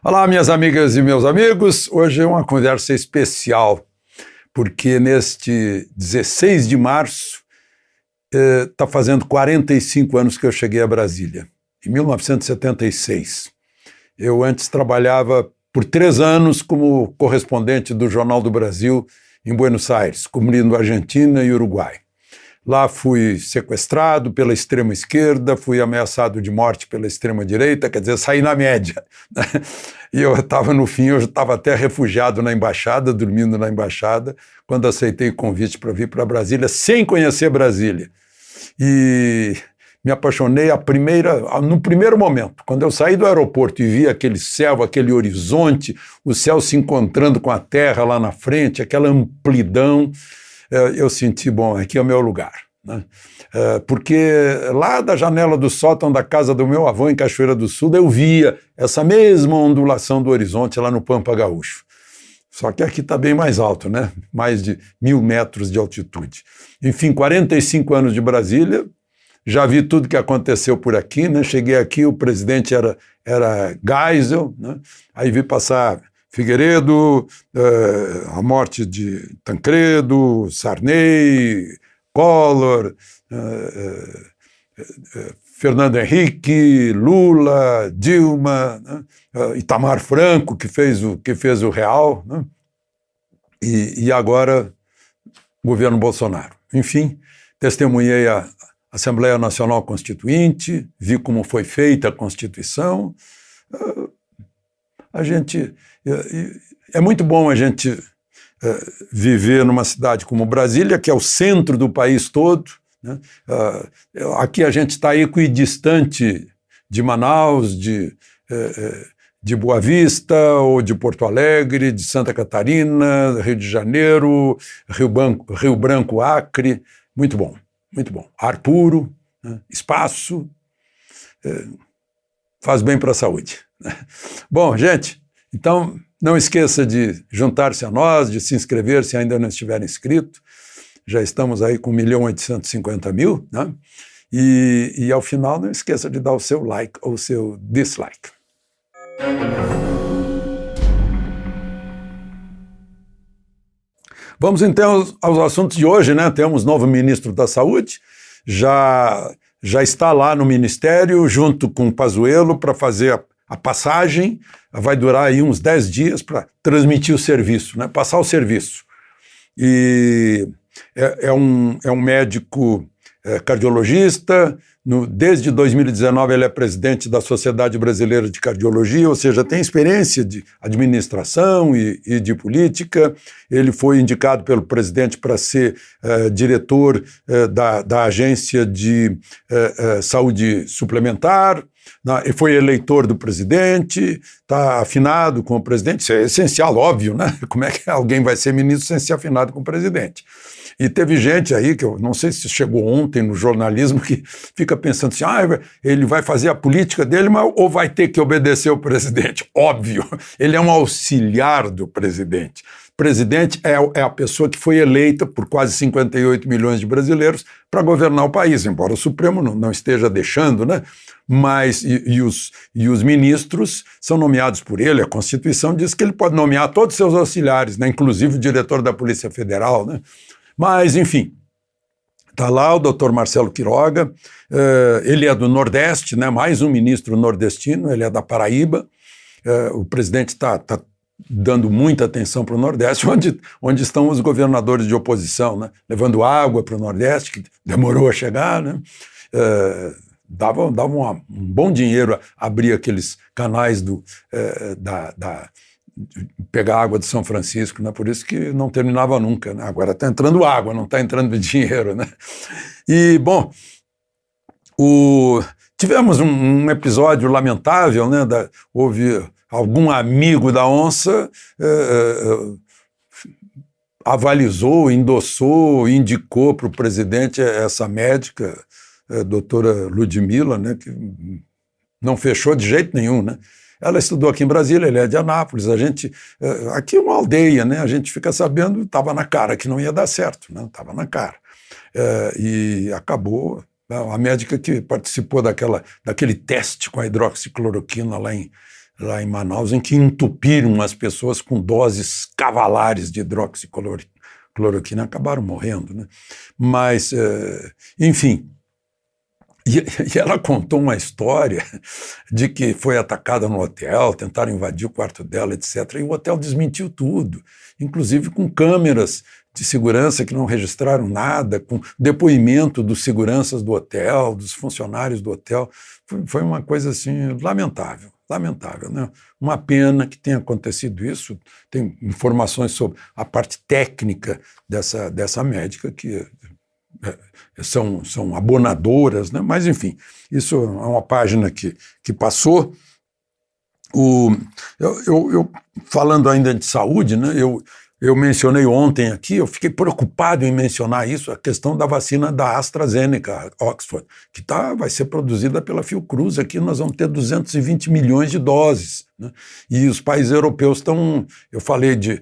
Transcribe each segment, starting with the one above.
Olá, minhas amigas e meus amigos. Hoje é uma conversa especial, porque neste 16 de março está fazendo 45 anos que eu cheguei a Brasília, em 1976. Eu antes trabalhava por 3 anos como correspondente do Jornal do Brasil em Buenos Aires, cobrindo Argentina e Uruguai. Lá fui sequestrado pela extrema-esquerda, fui ameaçado de morte pela extrema-direita, quer dizer, saí na média. E eu estava, no fim, eu estava até refugiado na embaixada, dormindo na embaixada, quando aceitei o convite para vir para Brasília, sem conhecer Brasília. E me apaixonei no primeiro momento. Quando eu saí do aeroporto e vi aquele céu, aquele horizonte, o céu se encontrando com a terra lá na frente, aquela amplidão, eu senti, bom, aqui é o meu lugar, né? Porque lá da janela do sótão da casa do meu avô, em Cachoeira do Sul, eu via essa mesma ondulação do horizonte lá no Pampa Gaúcho. Só que aqui está bem mais alto, né? Mais de 1.000 metros de altitude. Enfim, 45 anos de Brasília, já vi tudo que aconteceu por aqui, né? Cheguei aqui, o presidente era Geisel, né? Aí vi passar Figueiredo, a morte de Tancredo, Sarney, Collor, Fernando Henrique, Lula, Dilma, né? Itamar Franco, que fez o Real, né? E agora o governo Bolsonaro. Enfim, testemunhei a Assembleia Nacional Constituinte, vi como foi feita a Constituição. É muito bom a gente viver numa cidade como Brasília, que é o centro do país todo, né? Aqui a gente está equidistante de Manaus, de Boa Vista, ou de Porto Alegre, de Santa Catarina, Rio de Janeiro, Rio Branco, Acre. Muito bom, muito bom. Ar puro, né? Espaço, faz bem para a saúde. Bom, gente, então não esqueça de juntar-se a nós, de se inscrever se ainda não estiver inscrito. Já estamos aí com 1.850.000, né? E ao final não esqueça de dar o seu like ou o seu dislike. Vamos então aos assuntos de hoje, né? Temos novo ministro da Saúde, já está lá no Ministério, junto com o Pazuello, para fazer a passagem. Vai durar aí uns 10 dias para transmitir o serviço, né? Passar o serviço. E é um médico cardiologista. Desde 2019 ele é presidente da Sociedade Brasileira de Cardiologia, ou seja, tem experiência de administração e de política. Ele foi indicado pelo presidente para ser diretor da Agência de Saúde Suplementar. Ele foi eleitor do presidente, está afinado com o presidente. Isso é essencial, óbvio, né? Como é que alguém vai ser ministro sem ser afinado com o presidente? E teve gente aí, que eu não sei se chegou ontem no jornalismo, que fica pensando assim, ele vai fazer a política dele, ou vai ter que obedecer ao presidente? Óbvio, ele é um auxiliar do presidente. O presidente é a pessoa que foi eleita por quase 58 milhões de brasileiros para governar o país, embora o Supremo não esteja deixando, né? Mas os ministros são nomeados por ele. A Constituição diz que ele pode nomear todos os seus auxiliares, né? Inclusive o diretor da Polícia Federal, né? Mas, enfim, está lá o doutor Marcelo Quiroga, ele é do Nordeste, né? Mais um ministro nordestino, ele é da Paraíba. O presidente está dando muita atenção para o Nordeste, onde estão os governadores de oposição, né? Levando água para o Nordeste, que demorou a chegar, né? Dava um bom dinheiro abrir aqueles canais pegar água de São Francisco, né? Por isso que não terminava nunca, né? Agora está entrando água, não está entrando dinheiro, né? E, bom, tivemos um episódio lamentável, né? Houve algum amigo da onça avalizou, endossou, indicou para o presidente essa médica, doutora Ludmila, né? Que não fechou de jeito nenhum, né? Ela estudou aqui em Brasília, ele é de Anápolis, aqui é uma aldeia, né? A gente fica sabendo, estava na cara que não ia dar certo, né? Estava na cara. E acabou, a médica que participou daquele teste com a hidroxicloroquina lá lá em Manaus, em que entupiram as pessoas com doses cavalares de hidroxicloroquina, acabaram morrendo, né? Mas, enfim, e ela contou uma história de que foi atacada no hotel, tentaram invadir o quarto dela, etc. E o hotel desmentiu tudo, inclusive com câmeras de segurança que não registraram nada, com depoimento dos seguranças do hotel, dos funcionários do hotel. Foi uma coisa assim lamentável, lamentável, né? Uma pena que tenha acontecido isso. Tem informações sobre a parte técnica dessa médica que são abonadoras, né? Mas, enfim, isso é uma página que passou. Eu falando ainda de saúde, né? Eu mencionei ontem aqui, eu fiquei preocupado em mencionar isso, a questão da vacina da AstraZeneca, Oxford, que vai ser produzida pela Fiocruz. Aqui nós vamos ter 220 milhões de doses, né? E os países europeus estão, eu falei de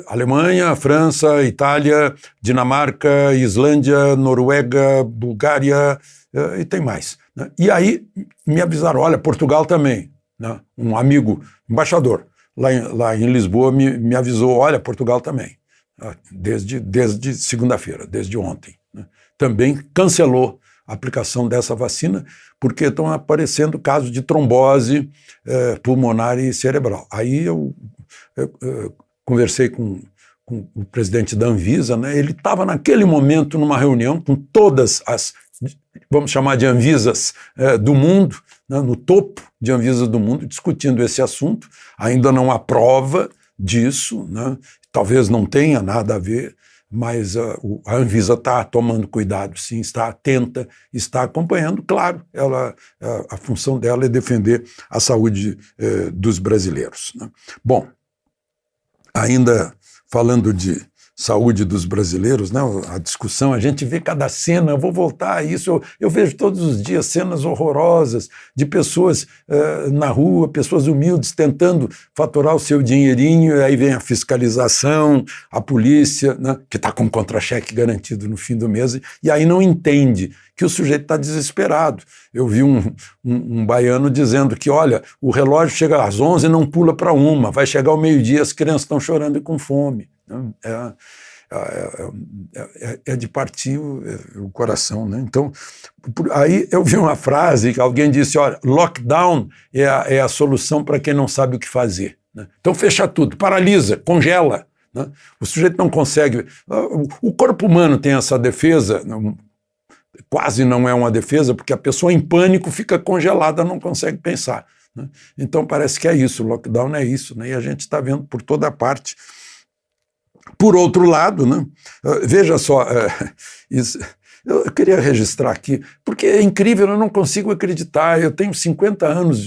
Alemanha, França, Itália, Dinamarca, Islândia, Noruega, Bulgária, e tem mais, né? E aí me avisaram, olha, Portugal também, né? Um amigo, embaixador, lá em Lisboa, me avisou, olha, Portugal também, desde segunda-feira, desde ontem, né? Também cancelou a aplicação dessa vacina, porque estão aparecendo casos de trombose pulmonar e cerebral. Aí eu conversei com o presidente da Anvisa, né? Ele estava naquele momento numa reunião com todas as, vamos chamar de Anvisas do mundo, né, no topo de Anvisas do mundo, discutindo esse assunto. Ainda não há prova disso, né? Talvez não tenha nada a ver, mas a Anvisa está tomando cuidado, sim, está atenta, está acompanhando. Claro, a função dela é defender a saúde dos brasileiros, né? Bom, ainda falando de saúde dos brasileiros, né? A discussão, a gente vê cada cena, eu vou voltar a isso, eu vejo todos os dias cenas horrorosas de pessoas na rua, pessoas humildes tentando faturar o seu dinheirinho, e aí vem a fiscalização, a polícia, né? Que está com contra-cheque garantido no fim do mês, e aí não entende que o sujeito está desesperado. Eu vi um baiano dizendo que, olha, o relógio chega às 11 e não pula para 1, vai chegar ao meio-dia, as crianças estão chorando e com fome. É de partir o coração, né? Então, aí eu vi uma frase que alguém disse, olha, lockdown é a solução para quem não sabe o que fazer, né? Então fecha tudo, paralisa, congela, né? O sujeito não consegue. O corpo humano tem essa defesa, quase não é uma defesa, porque a pessoa em pânico fica congelada, não consegue pensar, né? Então parece que é isso, o lockdown é isso, né? E a gente está vendo por toda parte. Por outro lado, né, veja só, isso, eu queria registrar aqui, porque é incrível, eu não consigo acreditar, eu tenho 50 anos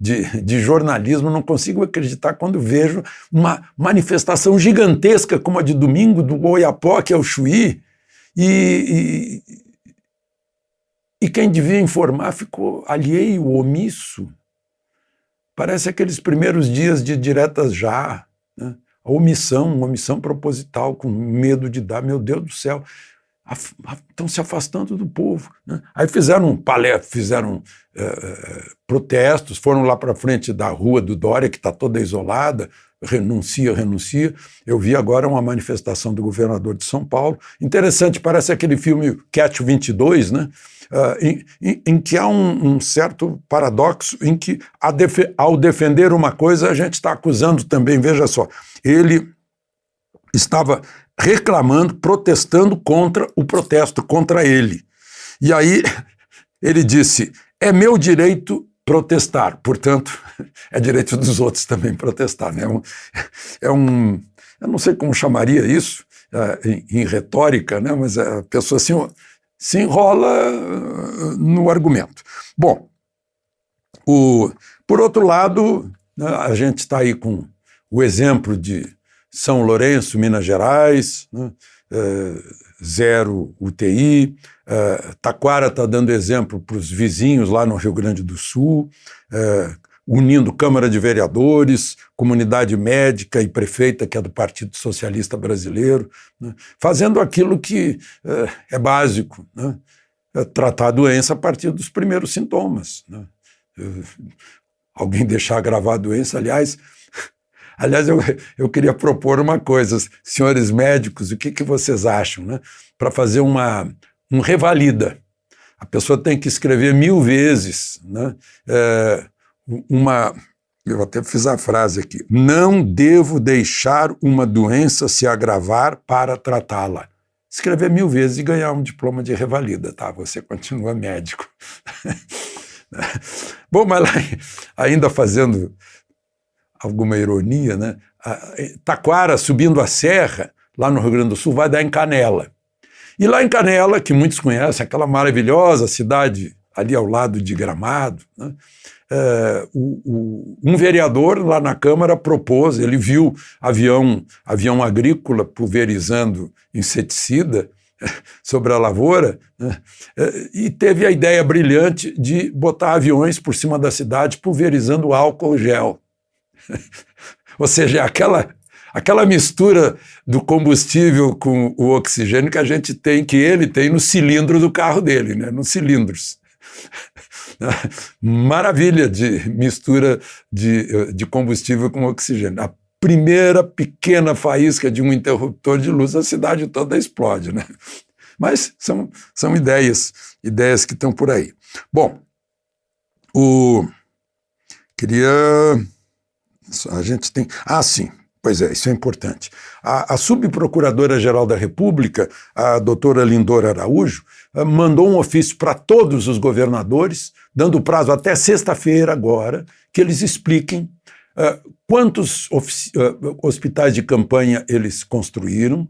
de jornalismo, não consigo acreditar quando vejo uma manifestação gigantesca como a de domingo, do Oiapoque ao Chuí, e quem devia informar ficou alheio, omisso. Parece aqueles primeiros dias de diretas já, né? Uma omissão proposital, com medo de dar, meu Deus do céu, estão se afastando do povo, né? Aí fizeram protestos, foram lá para frente da rua do Dória, que está toda isolada, renuncia. Eu vi agora uma manifestação do governador de São Paulo, interessante, parece aquele filme Catch 22, né? Em que há um certo paradoxo, em que ao defender uma coisa a gente está acusando também, veja só, ele estava reclamando, protestando contra o protesto, contra ele. E aí ele disse, é meu direito protestar, portanto, é direito dos outros também protestar, né? Eu não sei como chamaria isso em retórica, né? Mas a pessoa assim se enrola no argumento. Bom, por outro lado, né, a gente está aí com o exemplo de São Lourenço, Minas Gerais, né, 0 UTI, Taquara está dando exemplo para os vizinhos lá no Rio Grande do Sul, unindo Câmara de Vereadores, comunidade médica e prefeita, que é do Partido Socialista Brasileiro, né, fazendo aquilo que é básico, né, tratar a doença a partir dos primeiros sintomas, né. alguém deixar agravar a doença. Aliás, eu queria propor uma coisa, senhores médicos, o que vocês acham, né? Para fazer um revalida. A pessoa tem que escrever 1000 vezes, né? Eu até fiz a frase aqui: não devo deixar uma doença se agravar para tratá-la. Escrever 1000 vezes e ganhar um diploma de revalida, tá? Você continua médico. Bom, mas lá, ainda fazendo alguma ironia, né? Taquara, subindo a serra, lá no Rio Grande do Sul, vai dar em Canela. E lá em Canela, que muitos conhecem, aquela maravilhosa cidade ali ao lado de Gramado, né? Um vereador lá na Câmara propôs, ele viu avião agrícola pulverizando inseticida sobre a lavoura, né? E teve a ideia brilhante de botar aviões por cima da cidade pulverizando álcool gel. Ou seja, aquela mistura do combustível com o oxigênio que ele tem no cilindro do carro dele, né? Nos cilindros. Maravilha de mistura de combustível com oxigênio. A primeira pequena faísca de um interruptor de luz, a cidade toda explode, né? Mas são ideias que estão por aí. Bom, a gente tem... sim, pois é, isso é importante. A subprocuradora-geral da República, a doutora Lindora Araújo, mandou um ofício para todos os governadores, dando prazo até sexta-feira agora, que eles expliquem quantos hospitais de campanha eles construíram,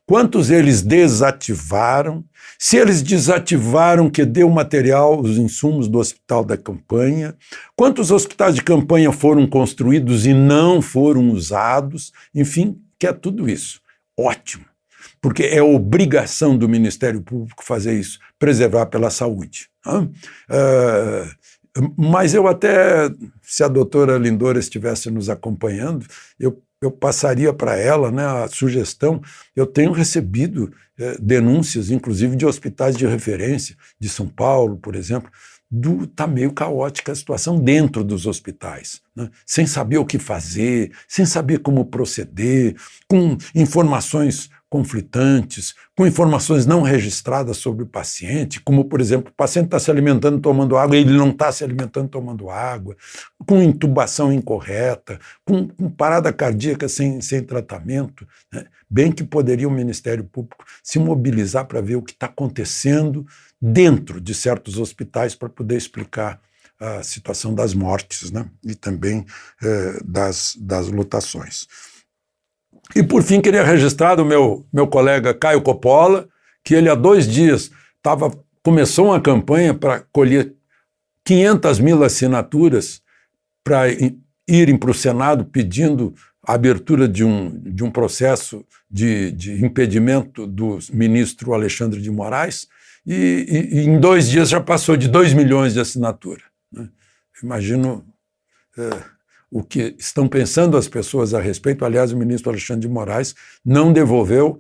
quantos eles desativaram, se eles desativaram, que deu material, os insumos do hospital da campanha, quantos hospitais de campanha foram construídos e não foram usados, enfim, que é tudo isso. Ótimo, porque é obrigação do Ministério Público fazer isso, preservar pela saúde. Mas eu até, se a doutora Lindora estivesse nos acompanhando, eu passaria para ela, né, a sugestão. Eu tenho recebido denúncias, inclusive de hospitais de referência, de São Paulo, por exemplo, está meio caótica a situação dentro dos hospitais, né, sem saber o que fazer, sem saber como proceder, com informações conflitantes, com informações não registradas sobre o paciente, como, por exemplo, o paciente está se alimentando tomando água e ele não está se alimentando tomando água, com intubação incorreta, com parada cardíaca sem tratamento, né? Bem que poderia o Ministério Público se mobilizar para ver o que está acontecendo dentro de certos hospitais para poder explicar a situação das mortes, né? E também das lotações. E, por fim, queria registrar o meu colega Caio Coppola, que ele há 2 dias começou uma campanha para colher 500 mil assinaturas para irem para o Senado pedindo a abertura de um processo de impedimento do ministro Alexandre de Moraes, e em 2 dias já passou de 2 milhões de assinatura, né? Imagino... o que estão pensando as pessoas a respeito. Aliás, o ministro Alexandre de Moraes não devolveu,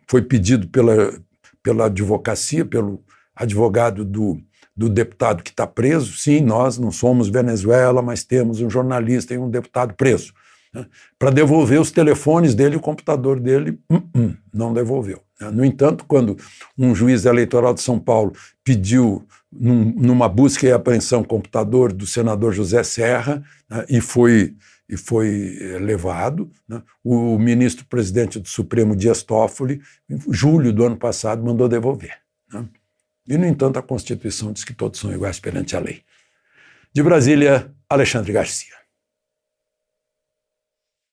foi pedido pela advocacia, pelo advogado do deputado que está preso. Sim, nós não somos Venezuela, mas temos um jornalista e um deputado preso, né, para devolver os telefones dele e o computador dele. Não devolveu. No entanto, quando um juiz eleitoral de São Paulo pediu, numa busca e apreensão, computador do senador José Serra, né, e foi levado, né, o ministro-presidente do Supremo, Dias Toffoli, em julho do ano passado, mandou devolver, né? E, no entanto, a Constituição diz que todos são iguais perante a lei. De Brasília, Alexandre Garcia.